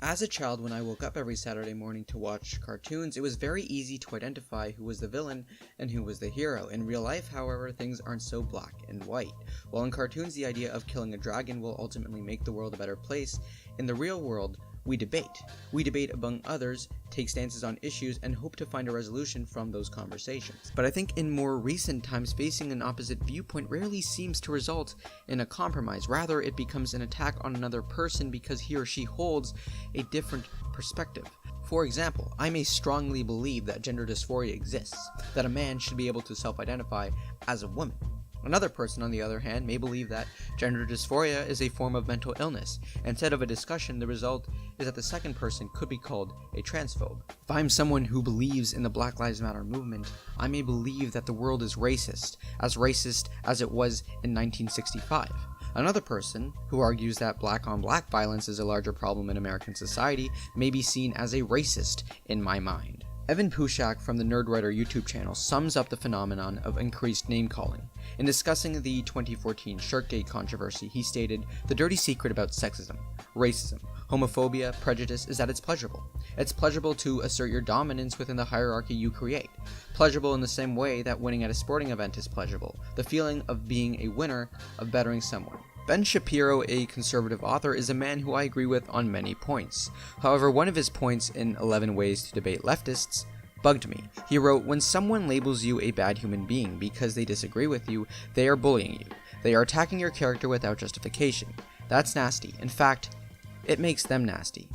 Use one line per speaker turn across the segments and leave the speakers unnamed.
As a child, when I woke up every Saturday morning to watch cartoons, it was very easy to identify who was the villain and who was the hero. In real life, however, things aren't so black and white. While in cartoons the idea of killing a dragon will ultimately make the world a better place, in the real world, we debate. We debate among others, take stances on issues, and hope to find a resolution from those conversations. But I think in more recent times, facing an opposite viewpoint rarely seems to result in a compromise. Rather, it becomes an attack on another person because he or she holds a different perspective. For example, I may strongly believe that gender dysphoria exists, that a man should be able to self-identify as a woman. Another person, on the other hand, may believe that gender dysphoria is a form of mental illness. Instead of a discussion, the result is that the second person could be called a transphobe. If I'm someone who believes in the Black Lives Matter movement, I may believe that the world is racist as it was in 1965. Another person, who argues that black-on-black violence is a larger problem in American society, may be seen as a racist in my mind. Evan Pushak from the Nerdwriter YouTube channel sums up the phenomenon of increased name-calling. In discussing the 2014 Shirtgate controversy, he stated, "The dirty secret about sexism, racism, homophobia, prejudice is that it's pleasurable. It's pleasurable to assert your dominance within the hierarchy you create. Pleasurable in the same way that winning at a sporting event is pleasurable. The feeling of being a winner, of bettering someone." Ben Shapiro, a conservative author, is a man who I agree with on many points. However, one of his points in 11 Ways to Debate Leftists bugged me. He wrote, "When someone labels you a bad human being because they disagree with you, they are bullying you. They are attacking your character without justification. That's nasty. In fact, it makes them nasty."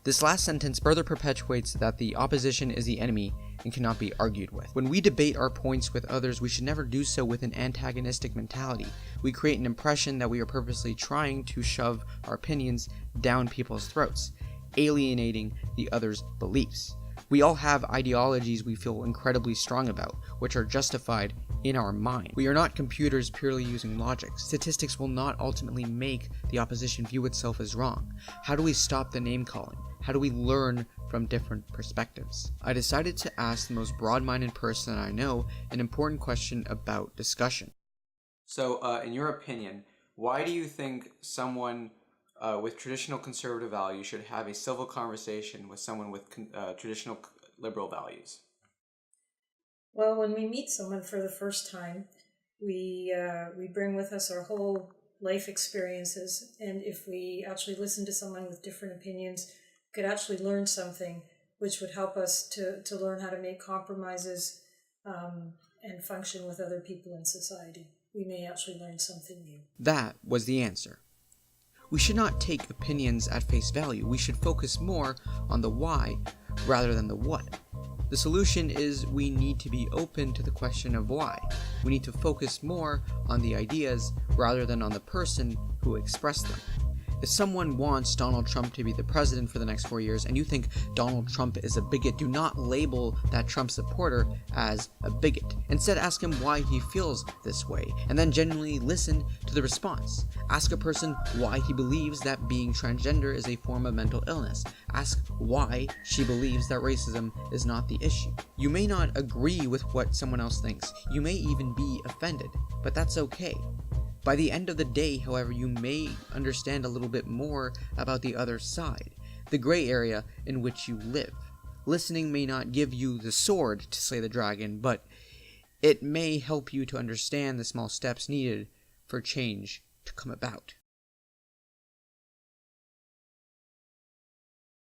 This last sentence further perpetuates that the opposition is the enemy and cannot be argued with. When we debate our points with others, we should never do so with an antagonistic mentality. We create an impression that we are purposely trying to shove our opinions down people's throats, alienating the other's beliefs. We all have ideologies we feel incredibly strong about, which are justified in our mind. We are not computers purely using logic. Statistics will not ultimately make the opposition view itself as wrong. How do we stop the name calling? How do we learn from different perspectives? I decided to ask the most broad-minded person I know an important question about discussion. So, in your opinion, why do you think someone with traditional conservative values should have a civil conversation with someone with traditional liberal values?
Well, when we meet someone for the first time, we bring with us our whole life experiences, and if we actually listen to someone with different opinions, we could actually learn something which would help us to learn how to make compromises and function with other people in society. We may actually learn something new.
That was the answer. We should not take opinions at face value. We should focus more on the why rather than the what. The solution is we need to be open to the question of why. We need to focus more on the ideas rather than on the person who expressed them. If someone wants Donald Trump to be the president for the next 4 years and you think Donald Trump is a bigot, do not label that Trump supporter as a bigot. Instead, ask him why he feels this way, and then genuinely listen to the response. Ask a person why he believes that being transgender is a form of mental illness. Ask why she believes that racism is not the issue. You may not agree with what someone else thinks. You may even be offended, but that's okay. By the end of the day, however, you may understand a little bit more about the other side, the gray area in which you live. Listening may not give you the sword to slay the dragon, but it may help you to understand the small steps needed for change to come about.